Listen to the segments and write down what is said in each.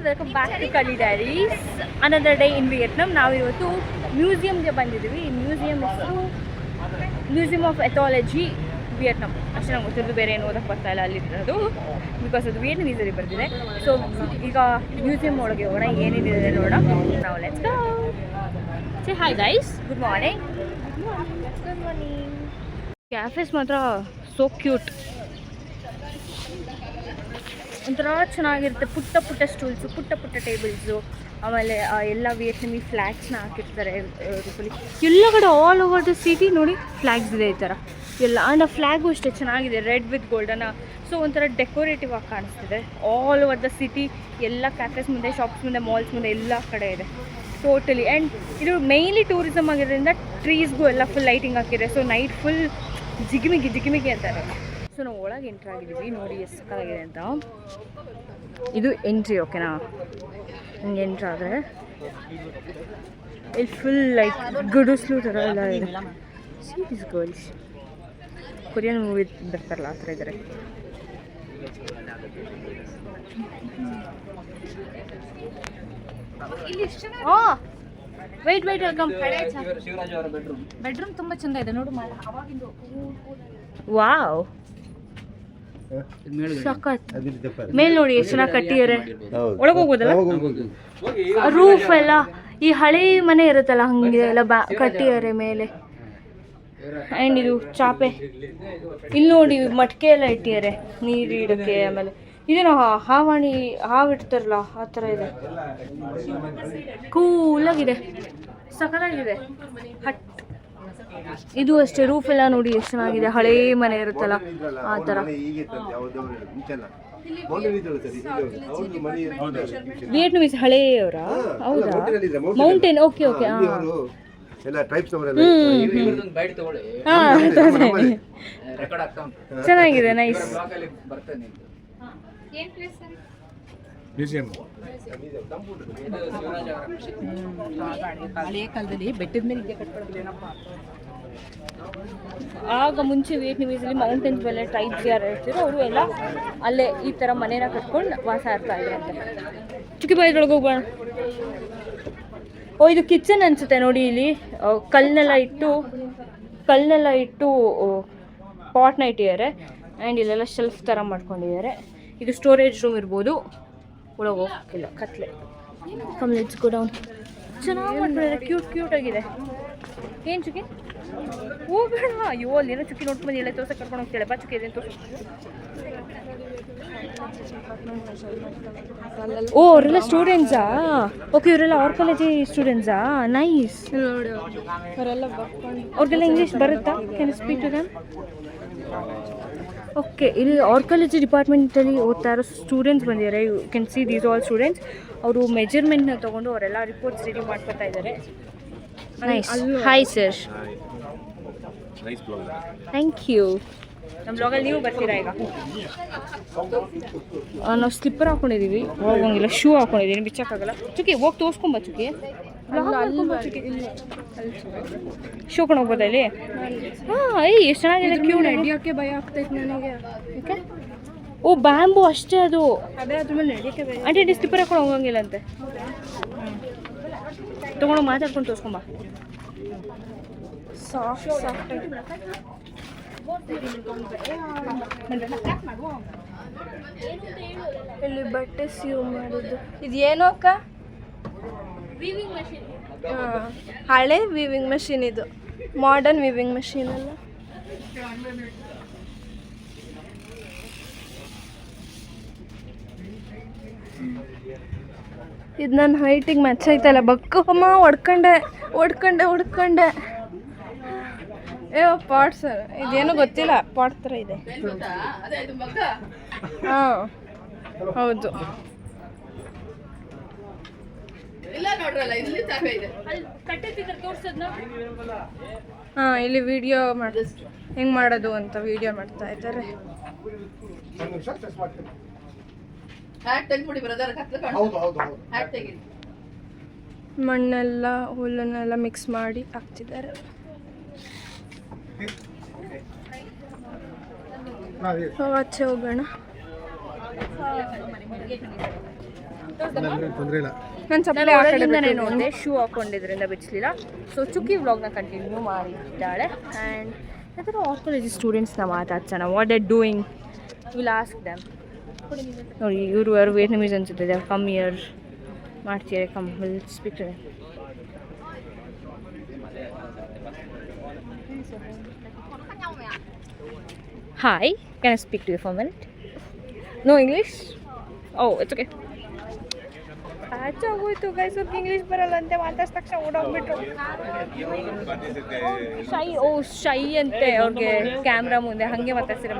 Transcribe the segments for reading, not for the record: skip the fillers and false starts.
Welcome back to Kali diaries another day in Vietnam. ನಾವಿವತ್ತು ಮ್ಯೂಸಿಯಮ್ಗೆ ಬಂದಿದ್ದೀವಿ. ಈ ಮ್ಯೂಸಿಯಂ ಹೆಸರು ಮ್ಯೂಸಿಯಂ ಆಫ್ ಎಥಾಲಜಿ ವಿಯೆಟ್ನಾಂ. ಅಷ್ಟೇ ನಂಗೆ ಗೊತ್ತಿರೋದು, ಬೇರೆ ಏನು ಓದಕ್ಕೆ ಬರ್ತಾ ಇಲ್ಲ ಅಲ್ಲಿರೋದು, ಬಿಕಾಸ್ ಅದು ವಿಯೆಟ್ನಮೀಸಲ್ಲಿ ಬರ್ತಿದೆ. ಸೊ ಈಗ ಮ್ಯೂಸಿಯಂ ಒಳಗೆ ಹೋಗೋಣ, ಏನೇನಿದೆ ನೋಡೋಣ. ನಾವು let's go. Say hi guys, good morning. Good morning. ಕ್ಯಾಫೇಸ್ ಮಾತ್ರ ಸೋ ಕ್ಯೂಟ್, ಒಂಥರ ಚೆನ್ನಾಗಿರುತ್ತೆ. ಪುಟ್ಟ ಪುಟ್ಟ ಸ್ಟೂಲ್ಸು, ಪುಟ್ಟ ಪುಟ್ಟ ಟೇಬಲ್ಸು, ಆಮೇಲೆ ಎಲ್ಲ ವಿಯೆಟ್ನಮಿ ಫ್ಲ್ಯಾಗ್ಸ್ನ ಹಾಕಿರ್ತಾರೆ ರೂಪಲ್ಲಿ. ಎಲ್ಲ ಕಡೆ ಆಲ್ ಓವರ್ ದ ಸಿಟಿ ನೋಡಿ ಫ್ಲ್ಯಾಗ್ಸ್ ಇದೆ ಈ ಥರ ಎಲ್ಲ. ಆ್ಯಂಡ್ ಆ ಫ್ಲ್ಯಾಗು ಅಷ್ಟೇ ಚೆನ್ನಾಗಿದೆ, ರೆಡ್ ವಿತ್ ಗೋಲ್ಡನ್ನ. ಸೊ ಒಂಥರ ಡೆಕೋರೇಟಿವ್ ಆಗಿ ಕಾಣಿಸ್ತಿದೆ ಆಲ್ ಓವರ್ ದ ಸಿಟಿ. ಎಲ್ಲ ಕ್ಯಾಫೇಸ್ ಮುಂದೆ, ಶಾಪ್ಸ್ ಮುಂದೆ, ಮಾಲ್ಸ್ ಮುಂದೆ ಎಲ್ಲ ಕಡೆ ಇದೆ ಟೋಟಲಿ. ಆ್ಯಂಡ್ ಇದು ಮೇಯ್ನ್ಲಿ ಟೂರಿಸಮ್ ಆಗಿರೋದ್ರಿಂದ ಟ್ರೀಸ್ಗೂ ಎಲ್ಲ ಫುಲ್ ಲೈಟಿಂಗ್ ಹಾಕಿದೆ. ಸೊ ನೈಟ್ ಫುಲ್ ಜಿಗಿಮಿಗಿ ಜಿಗಿಮಿಗಿ ಅಂತಾರೆ. ಸೊ ನಾವು ಒಳಗೆ ಎಂಟ್ರ್ ಆಗಿದ್ದೀವಿ, ನೋಡಿ ಎಷ್ಟು ಸಕ್ಕತ್ತಾಗಿದೆ ಅಂತ. ಇದು ಎಂಟ್ರಿ, ಓಕೆನಾ? ಹಿಂಗೆ ಎಂಟ್ರ್ ಆದರೆ ಇಲ್ಲಿ ಫುಲ್ ಲೈಕ್ ಗುಡಿಸ್ಲು ಥರ ಎಲ್ಲ ಇದೆ. ಸೀರೀಸ್ ಗರ್ಲ್ಸ್, ಕೊರಿಯನ್ ಮೂವಿ ಬರ್ತಾರಲ್ಲ ಆ ಥರ ಇದ್ದಾರೆ. ಹಾಂ, ವೆಯ್ಟ್ ವೆಲ್ಕಮ್. ಬೆಡ್ರೂಮ್ ತುಂಬ ಚೆಂದ ಇದೆ ನೋಡು. ವಾವ್, ಮೇಲ್ ನೋಡಿ ಎಷ್ಟು ಚೆನ್ನಾಗಿ ಕಟ್ಟಿದ್ದಾರೆ. ಒಳಗೆ ಹೋಗೋದಲ್ಲ, ರೂಫ್ ಎಲ್ಲ ಈ ಹಳೆ ಮನೆ ಇರುತ್ತಲ್ಲ ಹಂಗೆ ಎಲ್ಲ ಕಟ್ಟಿದ್ದಾರೆ ಮೇಲೆ. ಆ್ಯಂಡ್ ಇದು ಚಾಪೆ, ಇಲ್ಲಿ ನೋಡಿ ಮಟ್ಕೆ ಎಲ್ಲ ಇಟ್ಟಿದ್ದಾರೆ ನೀರು ಇಡೋಕ್ಕೆ. ಆಮೇಲೆ ಇದೇನೋ ಹಾವಾಣಿ, ಹಾವು ಇಡ್ತಾರಲ್ಲ ಆ ಥರ ಇದೆ, ಕೂಲಾಗಿದೆ, ಸಖತ್ತಾಗಿದೆ. ಹಟ್ ಇದು ಅಷ್ಟೇ, ರೂಫ್ ಎಲ್ಲ ನೋಡಿ ಎಷ್ಟು ಚೆನ್ನಾಗಿದೆ, ಹಳೇ ಮನೆ ಇರುತ್ತಲ್ಲ ಆ ಥರ. ವಿಯೆಟ್ನಮೀಸ್ ಹಳೆಯವರ? ಹೌದಾ? Mountain, okay okay. ಚೆನ್ನಾಗಿದೆ, ನೈಸ್. ಮ್ಯೂಸಿಯಂ ಆಗ ಮುಂಚೆ ವಿಯೆಟ್ನಮೀಸಲ್ಲಿ ಮೌಂಟೇನ್ಸ್ ಮೇಲೆ ಟ್ರೈಬ್ಸ್ ಯಾರು ಇರ್ತಿರೋ ಅವರು ಎಲ್ಲ ಅಲ್ಲೇ ಈ ಥರ ಮನೇನ ಕಟ್ಕೊಂಡು ವಾಸ ಇರ್ತಾ ಇದ್ರಂತೆ. ಚುಕ್ಕಿ ಬಾಯಿದ್ರೊಳಗೆ ಹೋಗೋಣ. ಓ, ಇದು ಕಿಚನ್ ಅನಿಸುತ್ತೆ ನೋಡಿ. ಇಲ್ಲಿ ಕಲ್ಲನ್ನೆಲ್ಲ ಇಟ್ಟು ಪಾಟ್ನ ಇಟ್ಟಿದ್ದಾರೆ. ಆ್ಯಂಡ್ ಇಲ್ಲೆಲ್ಲ ಶೆಲ್ಫ್ ಥರ ಮಾಡ್ಕೊಂಡಿದ್ದಾರೆ. ಇದು ಸ್ಟೋರೇಜ್ ರೂಮ್ ಇರ್ಬೋದು. ಒಳಗೆ ಹೋಗಕ್ಕಿಲ್ಲ, ಕತ್ಲೆ. Come let's go down. ಚೆನ್ನಾಗಿ ಮಾಡ್ಕೊಂಡಿದ್ದಾರೆ, ಕ್ಯೂಟ್ ಆಗಿದೆ. ಏನು ಚುಕ್ಕಿ ಹೋಗೋಣ? ಅಯ್ಯೋ, ಅಲ್ಲೇನೋ ಚುಕ್ಕಿ ನೋಡ್ಕೊಂಡು ಎಲ್ಲ ತೋರ್ಸಕ್ಕೆ ಕರ್ಕೊಂಡು ಹೋಗ್ತಾಳೆ. ಬಾ ಚುಕ್ಕಿ, ಅದೇನು ತೋರಿಸ್. ಓ, ಅವರೆಲ್ಲ ಸ್ಟೂಡೆಂಟ್ಸಾ? ಓಕೆ, ಇವರೆಲ್ಲ ಆರ್ಕಾಲಜಿ ಸ್ಟೂಡೆಂಟ್ಸಾ? ನೈಸ್. ಅವ್ರಿಗೆಲ್ಲ ಇಂಗ್ಲೀಷ್ ಬರುತ್ತಾ? Can you speak to them? Okay, ಇಲ್ಲಿ ಆರ್ಕಾಲಜಿ ಡಿಪಾರ್ಟ್ಮೆಂಟಲ್ಲಿ ಓದ್ತಾ ಇರೋ ಸ್ಟೂಡೆಂಟ್ಸ್ ಬಂದಿದ್ದಾರೆ. You can see these all students. ಅವರು ಮೆಜರ್ಮೆಂಟ್ನ ತೊಗೊಂಡು ಅವರೆಲ್ಲ ರಿಪೋರ್ಟ್ಸ್ ರೆಡಿ ಮಾಡ್ಕೊತಾ ಇದ್ದಾರೆ. Nice. Hi sir. Thank you. ನಮ್ಮ ಬ್ಲಾಗಲ್ಲಿ ನೀವು ಬರ್ತೀರಾ ಈಗ? ನಾವು ಸ್ಲಿಪ್ಪರ್ ಹಾಕೊಂಡಿದ್ದೀವಿ, ಹೋಗಂಗಿಲ್ಲ. ಶೂ ಹಾಕೊಂಡಿದ್ದೀನಿ, ಬಿಚ್ಚಕ್ಕಾಗಲ್ಲ. ಚುಕ್ಕಿ ಹೋಗಿ ತೋರಿಸ್ಕೊಂಬ ಚುಕ್ಕಿ. ಶೂ ಕೊಂಡು ಹೋಗ್ಬೋದಾ ಇಲ್ಲಿ? ಹಾಂ, ಎಷ್ಟು ಚೆನ್ನಾಗಿದೆ, ಕ್ಯೂಟ್. ನಡೆಯೋಕ್ಕೆ ಭಯ ಆಗ್ತೈತೆ ನನಗೆ. ಓ, ಬ್ಯಾಂಬು ಅಷ್ಟೇ ಅದು. ಅದೇ ಅದ್ರ ಮೇಲೆ ನಡೆಯೋಕ್ಕೆ ಭಯ. ಆಂಟಿ ಸ್ಲಿಪ್ಪರ್ ಹಾಕೊಂಡು ಹೋಗಂಗಿಲ್ಲ ಅಂತೆ. ತೊಗೊಂಡು ಮಾತಾಡ್ಕೊಂಡು ತೋರಿಸ್ಕೊಂಬ. ಸಾಫ್ಟ್ ಇಲ್ಲಿ ಬಟ್ಟೆ ಸೀವ್ ಮಾಡೋದು. ಇದು ಏನು ಅಕ್ಕ? Weaving machine. ಹಳೆ ವೀವಿಂಗ್ ಮಷೀನ್, ಇದು ಮಾಡರ್ನ್ ವೀವಿಂಗ್ ಮಷೀನ್ ಅಲ್ಲ. ಇದು ನನ್ನ ಹೈಟಿಗೆ ಮ್ಯಾಚ್ ಐತಲ್ಲ. ಬಕ್ಕು ಅಮ್ಮ, ಹೊಡ್ಕೊಂಡೆ. ಪಾಟ್ ಸರ್, ಇದೇನು ಗೊತ್ತಿಲ್ಲ, ಪಾಟ್ ಥರ ಇದೆ. ಹಾಂ, ಹೌದು. ಹಾಂ, ಇಲ್ಲಿ ವಿಡಿಯೋ ಹೆಂಗೆ ಮಾಡೋದು ಅಂತ ವಿಡಿಯೋ ಮಾಡ್ತಾ ಇದ್ದಾರೆ. ಮಣ್ಣೆಲ್ಲ ಹುಲ್ಲನ್ನೆಲ್ಲ ಮಿಕ್ಸ್ ಮಾಡಿ ಹಾಕ್ತಿದ್ದಾರೆ. ಆಚೆ ಹೋಗೋಣ. ತೊಂದರೆ ಇಲ್ಲ. ನಾನು ನಾನು ಚಪ್ಪಲಿ ಆ ಕಡೆ ಒಳಗಿಂದನೇ ಬಿಟ್ಟಿದ್ದೀನಿ. ನೋಡಿದೆ, ಶೂ ಹಾಕೊಂಡಿದ್ರಿಂದ ಬಿಡಿಸ್ಲಿಲ್ಲ. ಸೊ ಚುಕ್ಕಿ ವ್ಲಾಗ್ನ ಕಂಟಿನ್ಯೂ ಮಾಡಿದ್ದಾಳೆ. ಆ್ಯಂಡ್ ಯಾವ್ದಾದ್ರು ಆರ್ಕಿಯಾಲಜಿ ಸ್ಟೂಡೆಂಟ್ಸ್ನ ಮಾತಾಡ್ಸೋಣ. What they doing will ask them. ನೋಡಿ ಇವರು ಯಾರು ವಿಯೆಟ್ನಮೀಸ್ ಅನ್ಸುತ್ತೆ. ಕಮ್ ಇಯರ್ ಮಾಡ್ತೀರಿ, come will speak to them. Hi, can I speak to you for a minute? No English? Oh, it's okay. ಆಗೋಯ್ತು ಗೈಸ್, ಅವ್ರಿಗೆ ಇಂಗ್ಲೀಷ್ ಬರಲ್ಲ ಅಂತೆ, ಮಾತಾಡಿದ ತಕ್ಷಣ ಓಡೋಗ್ಬಿಟ್ರು. ಶೈ ಅಂತೆ ಅವ್ರಿಗೆ ಕ್ಯಾಮ್ರಾ ಮುಂದೆ ಹಾಗೆ ಮಾತಾಡ್ತಾರೆ.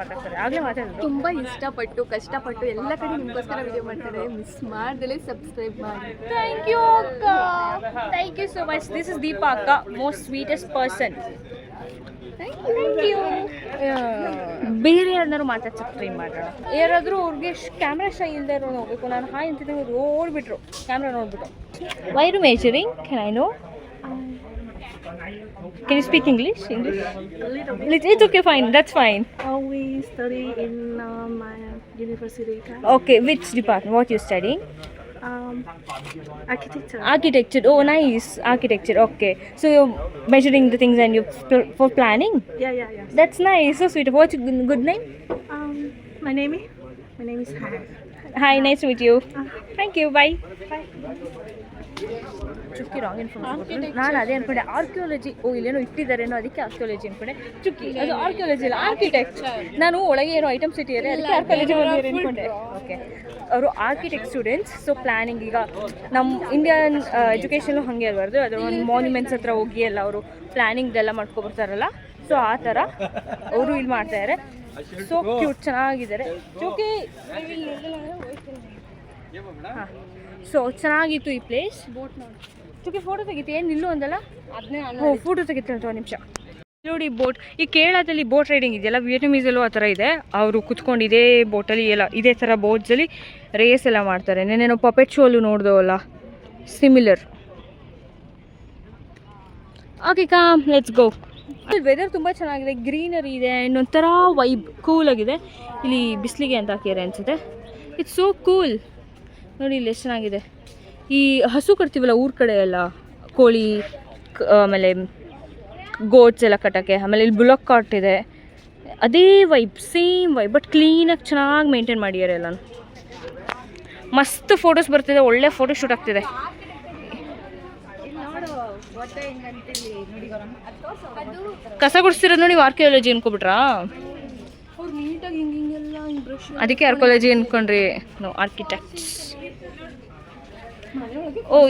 ಆಗಲೇ ಮಾತಾಡಿದ್ರು. ತುಂಬ ಇಷ್ಟಪಟ್ಟು ಕಷ್ಟಪಟ್ಟು ಎಲ್ಲ ಕಡೆ ನಿಮಗೋಸ್ಕರ ವಿಡಿಯೋ ಮಾಡ್ತಾರೆ. ಮಿಸ್ ಮಾಡ್ದಲೇ ಸಬ್ಸ್ಕ್ರೈಬ್ ಮಾಡಿ. ಥ್ಯಾಂಕ್ ಯು ಅಕ್ಕ, thank you so much. This is Deepa ಅಕ್ಕ, most sweetest person. Thank you. ಬೇರೆ ಯಾರನ್ನಾರು ಮಾತಾಡ್ಸಕ್ಕೆ ಟ್ರೈ ಮಾಡೋಣ. ಯಾರಾದರೂ ಅವ್ರಿಗೆ ಕ್ಯಾಮ್ರಾ ಶೈ ಇಲ್ಲದೆ ಇರೋ ಹೋಗ್ಬೇಕು. ನಾನು ಹಾಯ್ ಅಂತಿದ್ದೆ, ಅವ್ರು ಓಡ್ಬಿಟ್ರು ಕ್ಯಾಮ್ರಾ ನೋಡ್ಬಿಟ್ಟು. Why do measuring? Can I know? Can you speak English? It's okay, fine. That's fine. We study in my university. Okay, which department? What you studying? Architecture. Architecture. Oh, nice. Architecture. Okay. So you're measuring the things and you for planning? Yeah. That's nice. So sweet. What's your good name? My name is Hannah. Hi, nice to meet you. Thank you. Bye. ಚುಕ್ಕಿ wrong information. ನಾನು ಅದೇ ಅನ್ಕೊಂಡೆ archaeology. ಇಲ್ಲೇನೋ ಇಟ್ಟಿದ್ದಾರೇನೋ, ಅದಕ್ಕೆ archaeology ಅನ್ಕೊಂಡೆ. ಚುಕ್ಕಿ ಅದು archaeology ಇಲ್ಲ, ಆರ್ಕಿಟೆಕ್ಟ್. ನಾನು ಒಳಗೆ ಏನೋ ಐಟಮ್ ಸಿಟಿ ಇದೆ, ಅದಕ್ಕೆ ಆರ್ಕಿಯಾಲಜಿ ಬಂದಿದೆ ಅನ್ಕೊಂಡೆ. ಓಕೆ, ಅವರು ಆರ್ಕಿಟೆಕ್ಟ್ ಸ್ಟೂಡೆಂಟ್ಸ್. ಸೊ ಪ್ಲಾನಿಂಗ್, ಈಗ ನಮ್ಮ ಇಂಡಿಯನ್ ಎಜುಕೇಷನು ಹಾಗೆ ಅಲ್ಬಾರ್ದು. ಅದು ಒಂದು ಮಾನ್ಯುಮೆಂಟ್ಸ್ ಹತ್ರ ಹೋಗಿ ಎಲ್ಲ ಅವರು ಪ್ಲ್ಯಾನಿಂಗ್ದೆಲ್ಲ ಮಾಡ್ಕೊಬರ್ತಾರಲ್ಲ, ಸೊ ಆ ಥರ ಅವರು ಇಲ್ಲಿ ಮಾಡ್ತಾಯಿದ್ದಾರೆ. ಸೊ ಕ್ಯೂಟ್, ಚೆನ್ನಾಗಿದ್ದಾರೆ. ಚುಕ್ಕಿ ಹಾಂ, ಸೊ ಚೆನ್ನಾಗಿತ್ತು ಈ ಪ್ಲೇಸ್. ಚುಕ್ಕಿ ಫೋಟೋ ತೆಗಿತಿ ಏನು ನಿಲ್ಲು ಅಂದಲ್ಲ, ಅದನ್ನೇ ಫೋಟೋ ತೆಗಿತಾರೆ. ಒಂದು ನಿಮಿಷ ನೋಡಿ. ಬೋಟ್, ಈ ಕೇರಳದಲ್ಲಿ ಬೋಟ್ ರೈಡಿಂಗ್ ಇದೆಯಲ್ಲ, ವಿಯೆಟ್ನಮೀಸಲ್ಲೂ ಆ ಥರ ಇದೆ. ಅವರು ಕುತ್ಕೊಂಡು ಇದೇ ಬೋಟಲ್ಲಿ ಎಲ್ಲ ಇದೇ ಥರ ಬೋಟ್ಸಲ್ಲಿ ರೇಸ್ ಎಲ್ಲ ಮಾಡ್ತಾರೆ. ನೆನ್ನೆನೋ ಪಪೆಟ್ ಶೋಲು ನೋಡ್ದವಲ್ಲ, similar. Okay calm, let's go. Weather ತುಂಬ ಚೆನ್ನಾಗಿದೆ, ಗ್ರೀನರಿ ಇದೆ, ಇನ್ನೊಂಥರ ವೈಬ್, ಕೂಲಾಗಿದೆ. ಇಲ್ಲಿ ಬಿಸಿಲಿಗೆ ಅಂತ ಹಾಕಿದ್ದಾರೆ ಅನಿಸುತ್ತೆ. It's so cool. ನೋಡಿ ಇಲ್ಲಿ ಎಷ್ಟು ಚೆನ್ನಾಗಿದೆ. ಈ ಹಸು ಕಟ್ತೀವಲ್ಲ ಊರ ಕಡೆ ಎಲ್ಲ, ಕೋಳಿ ಆಮೇಲೆ ಗೋಟ್ಸ್ ಎಲ್ಲ ಕಟ್ಟೋಕ್ಕೆ. ಆಮೇಲೆ ಇಲ್ಲಿ ಬುಲಕ್ ಕಾರ್ಟ್ ಇದೆ, ಅದೇ ವೈಬ್, ಸೇಮ್ ವೈಬ್, ಬಟ್ ಕ್ಲೀನಾಗಿ ಚೆನ್ನಾಗಿ ಮೇಂಟೈನ್ ಮಾಡಿದ್ದಾರೆ ಎಲ್ಲ. ಮಸ್ತ್ ಫೋಟೋಸ್ ಬರ್ತಿದೆ, ಒಳ್ಳೆ ಫೋಟೋ ಶೂಟ್ ಆಗ್ತಿದೆ. ಕಸ ಗುಡಿಸ್ತಿರೋದು ನೋಡಿ, ಆರ್ಕಿಯಾಲಜಿ ಅನ್ಕೊಬಿಟ್ರಾ? ಅವ್ರು ನೀಟಾಗಿ ಹಿಂಗೆಲ್ಲ ಬ್ರಷ್. ಅದಕ್ಕೆ ಆರ್ಕಿಯಾಲಜಿ ಅನ್ಕೊಂಡ್ರಿ. No, architects.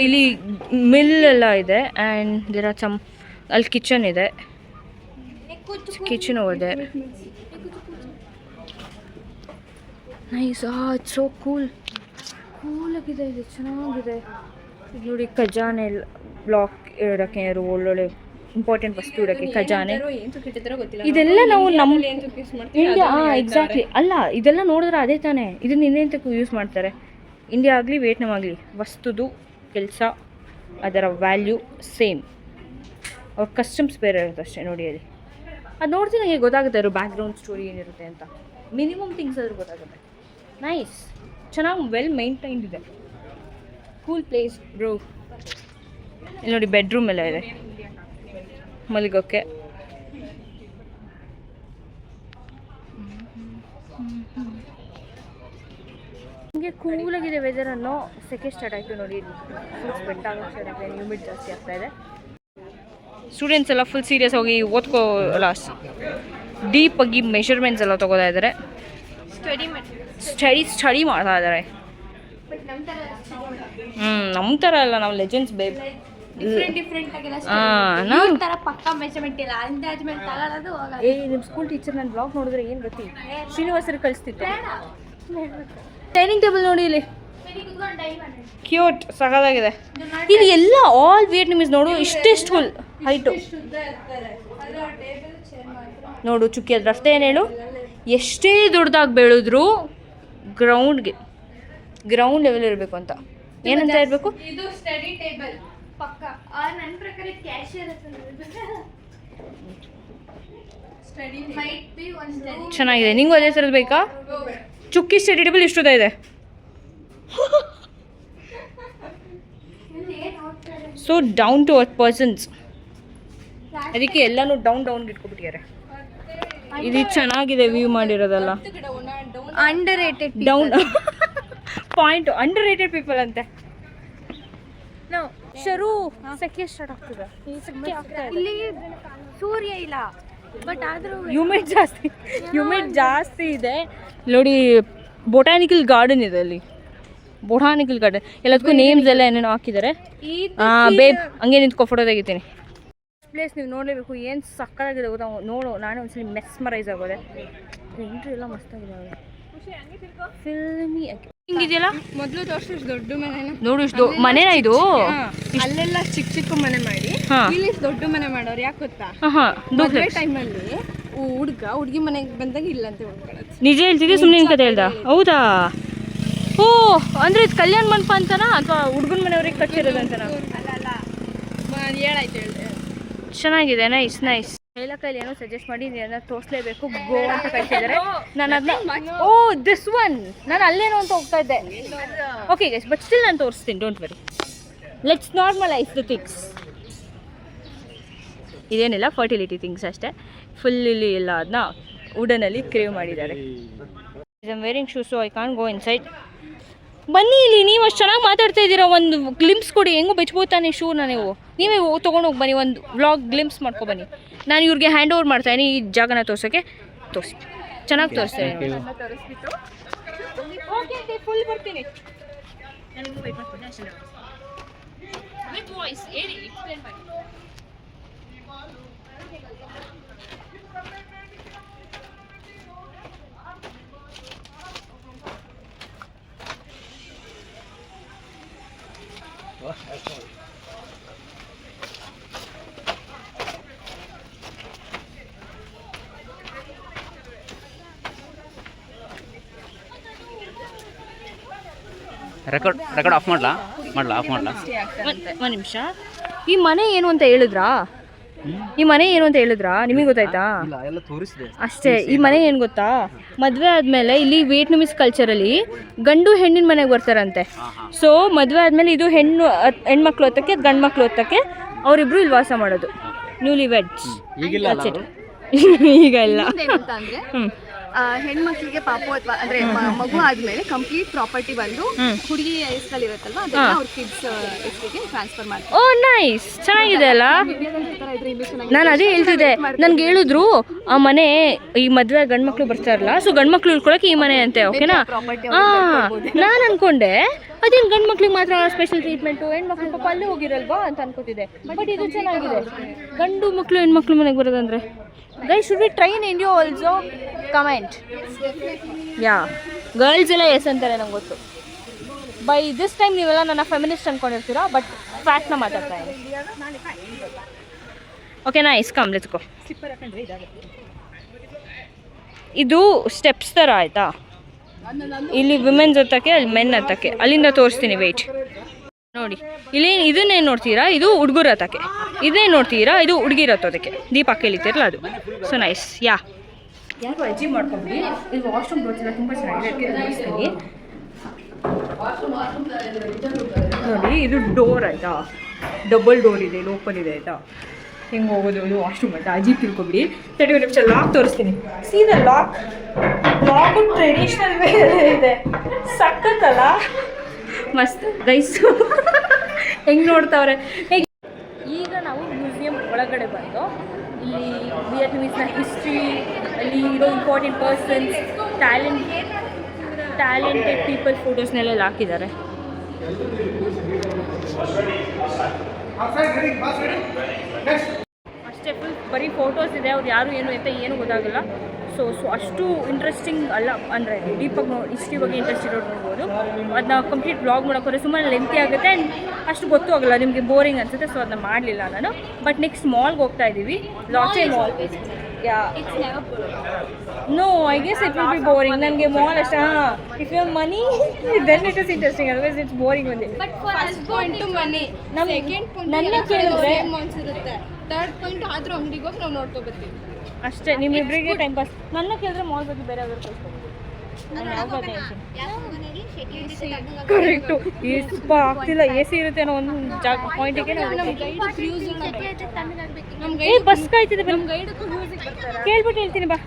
ಇಲ್ಲಿ ಮಿಲ್ ಎಲ್ಲ ಇದೆ. ಆ್ಯಂಡ್ ದೇರ್ ಆರ್ ಸಮ್, ಅಲ್ಲಿ ಕಿಚನ್ ಇದೆ, ಕಿಚನ್ ಇದೆ. ನೈಸ್. ಇಟ್ಸ್ ಸೋ ಕೂಲಾಗಿದೆ, ಇದು ಚೆನ್ನಾಗಿದೆ. ಇದು ನೋಡಿ, ಖಜಾನೆ ಬ್ಲಾಕ್ ಇಡೋಕ್ಕೆ, ಒಳ್ಳೊಳ್ಳೆ ಇಂಪಾರ್ಟೆಂಟ್ ವಸ್ತು ಇಡೋಕ್ಕೆ ಖಜಾನೆ. ಇದೆಲ್ಲ ನಾವು ನಮ್ಮ ಇಂಡಿಯಾ, ಎಕ್ಸಾಕ್ಟ್ಲಿ. ಅಲ್ಲ, ಇದೆಲ್ಲ ನೋಡಿದ್ರೆ ಅದೇ ತಾನೇ. ಇದನ್ನ ಇನ್ನೇಂತಕ್ಕೂ ಯೂಸ್ ಮಾಡ್ತಾರೆ. ಇಂಡಿಯಾ ಆಗಲಿ ವಿಯೆಟ್ನಾಮ್ ಆಗಲಿ, ವಸ್ತುದು ಕೆಲಸ, ಅದರ ವ್ಯಾಲ್ಯೂ ಸೇಮ್. ಅವ್ರ ಕಸ್ಟಮ್ಸ್ ಬೇರೆ ಇರುತ್ತೆ ಅಷ್ಟೇ. ನೋಡಿ ಅಲ್ಲಿ ಅದು ನೋಡ್ತೀನಿ, ನನಗೆ ಗೊತ್ತಾಗುತ್ತೆ ಅವ್ರ ಬ್ಯಾಕ್ಗ್ರೌಂಡ್ ಸ್ಟೋರಿ ಏನಿರುತ್ತೆ ಅಂತ. ಮಿನಿಮಮ್ ಥಿಂಗ್ಸ್ ಆದರೂ ಗೊತ್ತಾಗುತ್ತೆ. ನೈಸ್, ಚೆನ್ನಾಗಿ ವೆಲ್ ಮೇಂಟೈನ್ಡ್ ಇದೆ. Cool place bro. ಇಲ್ಲಿ ನೋಡಿ, ಬೆಡ್ರೂಮ್ ಎಲ್ಲ ಇದೆ ಮಲಗೋಕ್ಕೆ. ಹಂಗೆ ಕೂಲಾಗಿದೆ ವೆದರ್ ಅನ್ನೋ. ಸೆಕೆ ಸ್ಟಾರ್ಟ್ ಆಯಿತು ನೋಡಿ, ಫುಲ್ ಸ್ವೆಟ್ ಆಗೋ ಸ್ಟಾರ್ಟ್ ಆಗಿದೆ, ಹ್ಯೂಮಿಡ್ ಜಾಸ್ತಿ ಆಗ್ತಾ ಇದೆ. ಸ್ಟೂಡೆಂಟ್ಸ್ ಎಲ್ಲ ಫುಲ್ ಸೀರಿಯಸ್ ಹೋಗಿ ಓದ್ಕೋಲ್ಲ, ಡೀಪಾಗಿ ಮೆಷರ್ಮೆಂಟ್ಸ್ ಎಲ್ಲ ತೊಗೋತಾ ಇದ್ದಾರೆ, ಸ್ಟಡಿ ಮಾಡ್ತಾ ಇದ್ದಾರೆ. ನಮ್ಮ ಥರ ಅಲ್ಲ, ನಾವು ಲೆಜೆಂಡ್ಸ್ ಬೇಬ್. ನಿಮ್ಮ ಸ್ಕೂಲ್ ಟೀಚರ್ ನನ್ನ ಬ್ಲಾಗ್ ನೋಡಿದ್ರೆ ಏನು ಗೊತ್ತಿ, ಶ್ರೀನಿವಾಸರಿಗೆ ಕಳಿಸ್ತಿದ್ದೆ. ಡೈನಿಂಗ್ ಟೇಬಲ್ ನೋಡಿ, ಇಲ್ಲಿ ಕ್ಯೂಟ್ ಸಗದಾಗಿದೆ. ಇಲ್ಲಿ ಎಲ್ಲ ಆಲ್ ವಿಯೆಟ್ನಮೀಸ್ ನೋಡು, ಇಷ್ಟೇ ಸ್ಕೂಲ್ ಹೈಟು ನೋಡು. ಚುಕ್ಕಿ ಅದ್ರ ಅಷ್ಟೇ ಏನು ಹೇಳು, ಎಷ್ಟೇ ದೊಡ್ಡದಾಗಿ ಬೆಳೆದ್ರು ಗ್ರೌಂಡ್ ಲೆವೆಲ್ ಇರಬೇಕು ಅಂತ. ಏನಂತ ಇರಬೇಕು? ಇದು ಸ್ಟಡಿ ಟೇಬಲ್ ಪಕ್ಕ. ನನ್ನ ಪ್ರಕಾರ ಕ್ಯಾಶಿಯರ್ ಚೆನ್ನಾಗಿದೆ. ನಿಂಗೂ ಅದೇ ಥರದ್ದು ಬೇಕಾ? ಚುಕ್ಕಿ ಸ್ಟಡಿ ಟೇಬಲ್ ಇಷ್ಟುದ ಇದೆ. So down to earth persons. ಅದಕ್ಕೆ ಎಲ್ಲನೂ ಡೌನ್ಗೆ ಇಟ್ಕೊಬಿಟ್ಟಿದ್ದಾರೆ. ಇದು ಚೆನ್ನಾಗಿದೆ ವ್ಯೂ ಮಾಡಿರೋದಲ್ಲ. Underrated down point underrated people ಅಂತೆ. ಶರು ಸೆಕೆ ಸ್ಟಾರ್ಟ್ ಆಗ್ತದೆ. ಇಲ್ಲಿ ಸೂರ್ಯ ಇಲ್ಲ, ಬಟ್ ಆದರೂ ಹ್ಯೂಮಿಡ್ ಜಾಸ್ತಿ ಇದೆ. ನೋಡಿ ಬೊಟಾನಿಕಲ್ ಗಾರ್ಡನ್ ಇದೆ ಅಲ್ಲಿ. ಬೊಟಾನಿಕಲ್ ಗಾರ್ಡನ್ ಎಲ್ಲದಕ್ಕೂ ನೇಮ್ಸ್ ಎಲ್ಲ ಏನೇನೋ ಹಾಕಿದ್ದಾರೆ. ಬೇಬ್ ಹಂಗೆ ನಿಂತ್ಕೊ ಫೋಟೋ ತೆಗಿತೀನಿ. ಪ್ಲೇಸ್ ನೀವು ನೋಡಲೇಬೇಕು. ಏನು ಸಕ್ಕತ್ತಾಗಿದೆ ಗೊತ್ತಾ. ನೋಡು, ನಾನೇ ಒಂದ್ಸಲಿ ಮೆಸ್ಮರೈಸ್ ಆಗೋದೆ. ಎಂಟ್ರಿ ಎಲ್ಲ ಮಸ್ತಾಗಿದೆ. ಫಿಲ್ಮಿ ಹಿಂಗಿದೆಯಲ್ಲ. ಮೊದಲು ತೋರಿಸಿ ದೊಡ್ಡ ಮನೆನ ನೋಡು, ಇಷ್ಟು ಮನೆನಾ ಇದು? ಅಲ್ಲೆಲ್ಲ ಚಿಕ್ಕ ಚಿಕ್ಕ ಮನೆ ಮಾಡಿ ಇಲ್ಲಿ ದೊಡ್ಡ ಮನೆ ಮಾಡೋರು. ಯಾಕೆ ಗೊತ್ತಾ, ಮದುವೆ ಟೈಮಲ್ಲಿ ಹುಡುಗಿ ಮನೆಗೆ ಬಂದಾಗ ಇಲ್ಲಂತೆ ಉಳ್ಕೊಳ್ಳೋದು. ನಿಜ ಹೇಳ್ತಿದ್ದೆ, ಸುಮ್ಮನೆ ನಿನ್ ಕತೆ ಹೇಳ್ದ? ಹೌದಾ? ಓ, ಅಂದ್ರೆ ಇದು ಕಲ್ಯಾಣ ಮಂಟಪ ಅಂತನಾ ಅಥವಾ ಹುಡುಗನ ಮನೆಯವ್ರಿಗೆ ಕಟ್ಟಿರೋದಂತನಾ? ಹೇಳಾಯ್ತು ಹೇಳಿದೆ. ಚೆನ್ನಾಗಿದೆ. ನೈಸ್. ಕೈಲಿ ಏನೋ ಸಜೆಸ್ಟ್ ಮಾಡಿ ಅದನ್ನ ತೋರಿಸ್ಲೇಬೇಕು. ಗೋ ಅಂತ ಕಳಿಸಿದ್ದಾರೆ. ನಾನು ಅದನ್ನ ದಿಸ್ ಒನ್ ನಾನು ಅಲ್ಲೇನೋ ಅಂತ ಹೋಗ್ತಾ ಇದ್ದೆ. ಓಕೆ ಗೈಸ್, ಬಟ್ ಸ್ಟಿಲ್ ನಾನು ತೋರಿಸ್ತೀನಿ. Don't worry, let's normalise the things. ಇದೇನಿಲ್ಲ, ಫರ್ಟಿಲಿಟಿ ಥಿಂಗ್ಸ್ ಅಷ್ಟೇ. ಫುಲ್ ಇಲ್ಲಿ ಎಲ್ಲ ಅದನ್ನ ವುಡನಲ್ಲಿ ಕ್ರೇವ್ ಮಾಡಿದ್ದಾರೆ. I am wearing shoes, so I can't go inside. ಬನ್ನಿ ಇಲ್ಲಿ, ನೀವು ಅಷ್ಟು ಚೆನ್ನಾಗಿ ಮಾತಾಡ್ತಾ ಇದ್ದೀರಾ. ಒಂದು ಗ್ಲಿಮ್ಸ್ ಕೊಡಿ. ಹೆಂಗೋ ಬೆಚ್ಬೋತಾನೆ ಶೂನ. ನೀವೇ ತೊಗೊಂಡೋಗಿ ಬನ್ನಿ, ಒಂದು ವ್ಲಾಗ್ ಗ್ಲಿಮ್ಸ್ ಮಾಡ್ಕೊಬನ್ನಿ. ನಾನು ಇವ್ರಿಗೆ ಹ್ಯಾಂಡ್ ಓವರ್ ಮಾಡ್ತಾಯಿನಿ ಈ ಜಾಗನ ತೋರ್ಸೋಕ್ಕೆ. ತೋರಿಸಿ, ಚೆನ್ನಾಗಿ ತೋರಿಸ್ತೀನಿ. ಫುಲ್ ಬರ್ತೀನಿ. ರೆಕಾರ್ಡ್ ಆಫ್ ಮಾಡ್ಲಾ? ಒಂದು ನಿಮಿಷ. ಈ ಮನೆ ಏನು ಅಂತ ಹೇಳಿದ್ರಾ? ನಿಮಗೆ ಗೊತ್ತಾಯ್ತಾ? ಅಷ್ಟೇ. ಈ ಮನೆ ಏನು ಗೊತ್ತಾ, ಮದುವೆ ಆದಮೇಲೆ ಇಲ್ಲಿ ವಿಯೆಟ್ನಾಮೀಸ್ ಕಲ್ಚರಲ್ಲಿ ಗಂಡು ಹೆಣ್ಣಿನ ಮನೆಗೆ ಬರ್ತಾರಂತೆ. ಸೊ ಮದುವೆ ಆದಮೇಲೆ ಇದು ಹೆಣ್ಮಕ್ಳು ಹೊತ್ತಕ್ಕೆ, ಗಂಡು ಮಕ್ಳು ಹೊತ್ತಕ್ಕೆ ಅವರಿಬ್ರು ಇಲ್ಲಿ ವಾಸ ಮಾಡೋದು. Newly weds. ಈಗ ಇಲ್ಲ. ಹೆಣ್ಮಕ್ಳಿಗೆ ಪಾಪು ಅಥವಾ ಅಂದ್ರೆ ಮಗು ಆದ್ಮೇಲೆ ಕಂಪ್ಲೀಟ್ ಪ್ರಾಪರ್ಟಿ ಬಂದು ಹುಡುಗಿ ಹೆಸರಲ್ಲಿ ಇರುತ್ತಲ್ವಾ, ಅದನ್ನ ಅವ್ರ ಕಿಡ್ಸ್ ಹೆಸರಿಗೆ ಟ್ರಾನ್ಸ್ಫರ್ ಮಾಡ್ತಾರೆ. ಓ ನೈಸ್, ಚೆನ್ನಾಗಿದೆ ಅಲ್ಲ. ನಾನು ಅದೇ ಹೇಳ್ತಿದ್ದೆ, ನನ್ಗೆ ಹೇಳಿದ್ರು ಆ ಮನೆ ಈ ಮದುವೆ ಗಂಡ್ಮಕ್ಳು ಬರ್ತಾರಲ್ಲ, ಸೊ ಗಂಡ್ಮಕ್ಳು ಉಳ್ಕೊಳಕ್ಕೆ ಈ ಮನೆ ಅಂತೆ. ಓಕೆನಾ? ನಾನು ಅನ್ಕೊಂಡೆ ಅದೇನು ಗಂಡು ಮಕ್ಳಿಗೆ ಮಾತ್ರ ಸ್ಪೆಷಲ್ ಟ್ರೀಟ್ಮೆಂಟು, ಹೆಣ್ಮಕ್ಳು ಪಾಪ ಅಲ್ಲೇ ಹೋಗಿರಲ್ವಾ ಅಂತ ಅನ್ಕೋತಿದ್ದೆ. ಬಟ್ ಇದು ಚೆನ್ನಾಗಿದೆ. ಗಂಡು ಮಕ್ಕಳು ಹೆಣ್ಮಕ್ಳು ಮನೆಗೆ ಬರೋದಂದ್ರೆ. Guys, should we try in India also? Comment. Yeah. Girls ಎಲ್ಲ ಎಸ್ ಅಂತಾರೆ ನಂಗೆ ಗೊತ್ತು. ಬೈ ದಿಸ್ ಟೈಮ್ ನೀವೆಲ್ಲ ನನ್ನ ಫೆಮಿನಿಸ್ಟ್ ಅನ್ಕೊಂಡಿರ್ತೀರಾ, ಬಟ್ ಫ್ಯಾಕ್ಟ್ನ ಮಾತಾಡ್ತಾ ಇದ್ದೀನಿ. Okay nice, come let's go. ಇದು ಸ್ಟೆಪ್ಸ್ ಥರ ಆಯಿತಾ? ಇಲ್ಲಿ ವಿಮೆನ್ಸ್ ಹತ್ತಕ್ಕೆ, ಅಲ್ಲಿ ಮೆನ್ ಹತ್ತಕ್ಕೆ. ಅಲ್ಲಿಂದ ತೋರಿಸ್ತೀನಿ, ವೆಯ್ಟ್ ನೋಡಿ. ಇಲ್ಲಿ ಇದನ್ನೇನು ನೋಡ್ತೀರಾ, ಇದು ಹುಡುಗರ ಹತ್ತಕ್ಕೆ. ಇದೇನು ನೋಡ್ತೀರಾ, ಇದು ಹುಡುಗಿರ ಹತ್ತೋದಕ್ಕೆ. ದೀಪ ಕೇಳಿತಿರಲ್ಲ ಅದು. So nice. ಯಾರು ಅಚೀವ್ ಮಾಡ್ಕೊಂಡ್ಬಿಡಿ. ಇಲ್ಲಿ ವಾಶ್ರೂಮ್ ಗೊತ್ತಿಲ್ಲ, ತುಂಬ ಚೆನ್ನಾಗಿದೆ. ನೋಡಿ, ಇದು ಡೋರ್ ಆಯಿತಾ, ಡಬಲ್ ಡೋರ್ ಇದೆ, ಇಲ್ಲಿ ಓಪನ್ ಇದೆ ಆಯಿತಾ. ಹೆಂಗೆ ಹೋಗೋದು ಇದು ವಾಶ್ರೂಮ್ ಆಯಿತಾ, ಅಜೀಬ್ ತಿಳ್ಕೊಬಿಡಿ. 30 ನಿಮಿಷ ಲಾಕ್ ತೋರಿಸ್ತೀನಿ. ಸೀದಾ ಲಾಕು ಟ್ರೆಡಿಷ್ನಲ್ ಬೇರೆ ಇದೆ. ಸಕ್ಕತ್ತಲ್ಲ, ಮಸ್ತ್ ಗೈಸ್. ಹೆಂಗೆ ನೋಡ್ತಾವ್ರೆ. ಈಗ ನಾವು ಮ್ಯೂಸಿಯಂ ಒಳಗಡೆ ಬಂದು ಇಲ್ಲಿ ವಿಯೆಟ್ನಾಮೀಸ್ನ ಹಿಸ್ಟ್ರಿ, ಅಲ್ಲಿ ಇರೋ ಇಂಪಾರ್ಟೆಂಟ್ ಪರ್ಸನ್ಸ್, ಟ್ಯಾಲೆಂಟೆಡ್ ಪೀಪಲ್ ಫೋಟೋಸ್ನೆಲ್ಲ ಹಾಕಿದ್ದಾರೆ. ಅಷ್ಟೇ, ಫುಲ್ ಬರೀ ಫೋಟೋಸ್ ಇದೆ. ಅವ್ರು ಯಾರು ಏನು ಅಂತ ಏನು ಗೊತ್ತಾಗಲ್ಲ. ಸೊ ಅಷ್ಟು ಇಂಟ್ರೆಸ್ಟಿಂಗ್ ಅಲ್ಲ. ಅಂದರೆ ಡೀಪಾಗಿ ಹಿಸ್ಟ್ರಿ ಬಗ್ಗೆ ಇಂಟ್ರೆಸ್ಟ್ ಇರೋದು ನೋಡ್ಬೋದು. ಅದನ್ನ ಕಂಪ್ಲೀಟ್ ಬ್ಲಾಗ್ ಮಾಡೋಕ್ಕೋದ್ರೆ ಸುಮ್ಮನೆ ಲೆಂತಿ ಆಗುತ್ತೆ ಆ್ಯಂಡ್ ಅಷ್ಟು ಗೊತ್ತೂ ಆಗಲ್ಲ, ನಿಮಗೆ ಬೋರಿಂಗ್ ಅನಿಸುತ್ತೆ. ಸೊ ಅದನ್ನ ಮಾಡಲಿಲ್ಲ ನಾನು. ಬಟ್ ನೆಕ್ಸ್ಟ್ ಮಾಲ್ಗೆ ಹೋಗ್ತಾ ಇದ್ದೀವಿ, ಲಾಚೆ mall. No, I guess it will be boring. ನನಗೆ ಮಾಲ್ ಅಷ್ಟೇ. If you have money then it is interesting, otherwise it's boring ಒಂದೇ. ನನ್ನ ಕೇಳಿದ್ರೆ ಥರ್ಡ್ ಪಾಯಿಂಟ್ ಆದರೂ ಅಂಗಡಿಗೆ ಹೋಗಿ ನಾವು ನೋಡ್ಕೊಬರ್ತೀವಿ ಅಷ್ಟೇ. ನಿಮ್ಮಿಬ್ಬರಿಗೆ ಟೈಮ್ ಪಾಸ್. ನನ್ನ ಕೇಳಿದ್ರೆ ಮಾಲ್ ಬಗ್ಗೆ ಬೇರೆ ಯಾವ್ದಾದ್ರು ಕಳ್ಸ್ಕೊಬೋದು. ನಾನು ಯಾವ ಬಗ್ಗೆ ಹೇಳ್ತೀನಿ. ಕರೆಕ್ಟು ಸ್ವಲ್ಪ ಆಗ್ತಿಲ್ಲ ಎ ಸಿ ಇರುತ್ತೆ ಅನ್ನೋ ಒಂದು ಜಾಗ ಪಾಯಿಂಟಿಗೆ ಬಸ್ ಕಾಯ್ತಿದೆ ಕೇಳ್ಬಿಟ್ಟು ಹೇಳ್ತೀನಿ ಬಾ.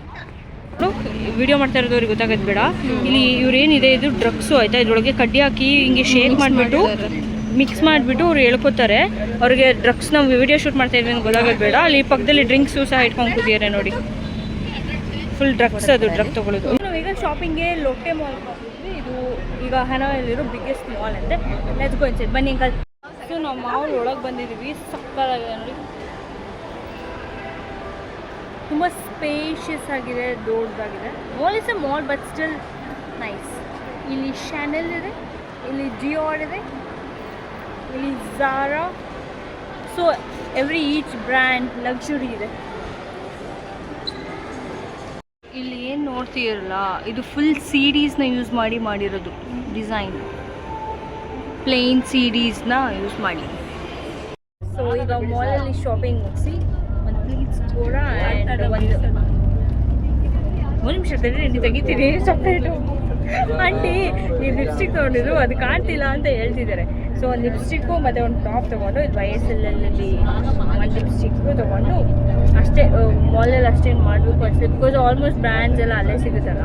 ವಿಡಿಯೋ ಮಾಡ್ತಾ ಇರೋದವ್ರಿಗೆ ಗೊತ್ತಾಗೋದು ಬೇಡ. ಇಲ್ಲಿ ಇವ್ರೇನಿದೆ ಇದು ಡ್ರಗ್ಸು ಆಯ್ತಾ, ಇದ್ರೊಳಗೆ ಕಡ್ಡಿ ಹಾಕಿ ಹಿಂಗೆ ಶೇಕ್ ಮಾಡಿಬಿಟ್ಟು ಮಿಕ್ಸ್ ಮಾಡಿಬಿಟ್ಟು ಅವ್ರು ಹೇಳ್ಕೊತಾರೆ. ಅವ್ರಿಗೆ ಡ್ರಗ್ಸ್ ನಾವು ವಿಡಿಯೋ ಶೂಟ್ ಮಾಡ್ತಾ ಇದ್ವಿ ಅಂತ ಗೊತ್ತಾಗೋದು ಬೇಡ. ಅಲ್ಲಿ ಪಕ್ಕದಲ್ಲಿ ಡ್ರಿಂಕ್ಸು ಸಹ ಇಟ್ಕೊಂಡು ಕೂತಿದ್ದಾರೆ ನೋಡಿ, ಫುಲ್ ಡ್ರಗ್ಸ್, ಅದು ಡ್ರಗ್ ತೊಗೊಳ್ಳೋದು. ನಾವೀಗ ಶಾಪಿಂಗ್ಗೆ ಲೊಟ್ಟೆ ಮಾಲ್ ಹೋಗಿದ್ವಿ. ಇದು ಈಗ ಹನೋಯಲ್ಲಿರೋ ಬಿಗ್ಗೆಸ್ಟ್ ಮಾಲ್ ಅಂತೆ. ಲೆಟ್ಸ್ ಗೋ ಇನ್ಸೈಡ್, ಬನ್ನಿ ಅಂಕಲ್. ಸೊ ನಾವು ಮಾಲ್ ಒಳಗೆ ಬಂದಿದ್ದೀವಿ, ಸಕ್ಕತ್ತಾಗಿದೆ ನೋಡಿ, ತುಂಬ ಸ್ಪೇಷಿಯಸ್ ಆಗಿದೆ, ದೊಡ್ಡದಾಗಿದೆ. Mall is A mall but still nice. ಇಲ್ಲಿ ಶ್ಯಾನೆಲ್ ಇದೆ, ಇಲ್ಲಿ ಜಿಯೋಡ್ ಇದೆ, ಇಲ್ಲಿ Zara. So every each brand luxury ಇದೆ. ಇಲ್ಲಿ ಏನು ನೋಡ್ತೀರಲ್ಲ, ಇದು ಫುಲ್ ಸೀರೀಸ್ನ ಯೂಸ್ ಮಾಡಿರೋದು ಡಿಸೈನ್, ಪ್ಲೇನ್ ಸೀರೀಸ್ನ ಯೂಸ್ ಮಾಡಿ. ಸೊ ಈಗ ಮಾಲಲ್ಲಿ ಶಾಪಿಂಗ್ ಮುಗಿಸಿ ಒಂದು ಪ್ಲೀಟ್ಸ್ ಕೂಡ ಒಂದು ನಿಮಿಷ ತೆಗಿತೀನಿ ಸಪ್ರೇಟು. ಆಂಟಿ ನೀವು ಲಿಪ್ಸ್ಟಿಕ್ ತೊಗೊಂಡಿದ್ರು, ಅದು ಕಾಣ್ತಿಲ್ಲ ಅಂತ ಹೇಳ್ತಿದ್ದಾರೆ. ಸೊ ಒಂದು ಲಿಪ್ಸ್ಟಿಕ್ಕು ಮತ್ತು ಒಂದು ಟಾಪ್ ತೊಗೊಂಡು, ಇದು YSL-ಅಲ್ಲಿ ಒಂದು ಲಿಪ್ಸ್ಟಿಕ್ಕು ತೊಗೊಂಡು ಅಷ್ಟೇ ಮಾಲಲ್ಲಿ ಅಷ್ಟೇನು ಮಾಡಬೇಕು ಅಷ್ಟೇ. ಬಿಕಾಸ್ ಆಲ್ಮೋಸ್ಟ್ ಬ್ರ್ಯಾಂಡ್ಸ್ ಎಲ್ಲ ಅಲ್ಲೇ ಸಿಗುತ್ತಲ್ಲ,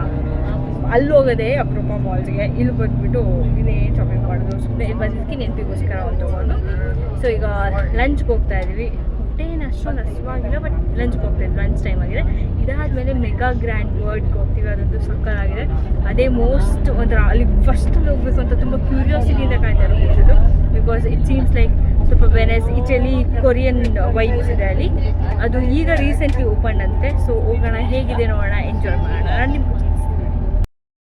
ಅಲ್ಲಿ ಹೋಗೋದೇ ಅಪರೂಪ ಮಾಲ್ಸ್ಗೆ. ಇಲ್ಲಿ ಬಂದುಬಿಟ್ಟು ಇನ್ನೇನು ಶಾಪಿಂಗ್ ಮಾಡೋದು, ಸುಮ್ಮನೆ ಬಂದಿದ್ದಕ್ಕೆ ನೆನಪಿಗೋಸ್ಕರ ಒಂದು ತೊಗೊಂಡು. ಸೊ ಈಗ ಲಂಚ್ಗೆ ಹೋಗ್ತಾ ಇದ್ದೀವಿ. ಹೊಟ್ಟೇನು ಅಷ್ಟೊಂದು ಹಸಿವಾಗಿಲ್ಲ, ಬಟ್ ಲಂಚ್ಗೆ ಹೋಗ್ತಾ ಇದ್ವಿ, ಲಂಚ್ ಟೈಮ್ ಆಗಿದೆ. ಇದಾದಮೇಲೆ ಮೆಗಾ ಗ್ರ್ಯಾಂಡ್ ವರ್ಡ್ಗೆ ಹೋಗ್ತೀವಿ, ಅದಂತೂ ಸಕ್ಕತ್ತಾಗಿದೆ. ಅದೇ ಮೋಸ್ಟ್ ಒಂಥರ ಅಲ್ಲಿ ಫಸ್ಟಲ್ಲಿ ಹೋಗ್ಬೇಕು ಅಂತ ತುಂಬ ಕ್ಯೂರಿಯಾಸಿಟಿಯಿಂದ ಕಾಯ್ತಾ ಇರೋದು. ಬಿಕಾಸ್ ಇಟ್ ಸೀಮ್ಸ್ ಲೈಕ್ ಸ್ವಲ್ಪ ವೆನೆಸ್, ಇಟಲಿ, ಕೊರಿಯನ್ ವೈಬ್ಸ್ ಇದೆ ಅಲ್ಲಿ. ಅದು ಈಗ ರೀಸೆಂಟ್ಲಿ ಓಪನ್ ಅಂತೆ. ಸೊ ಹೋಗೋಣ, ಹೇಗಿದೆ ನೋಡೋಣ, ಎಂಜಾಯ್ ಮಾಡೋಣ. ನಾನು ನಿಮ್ಗೆ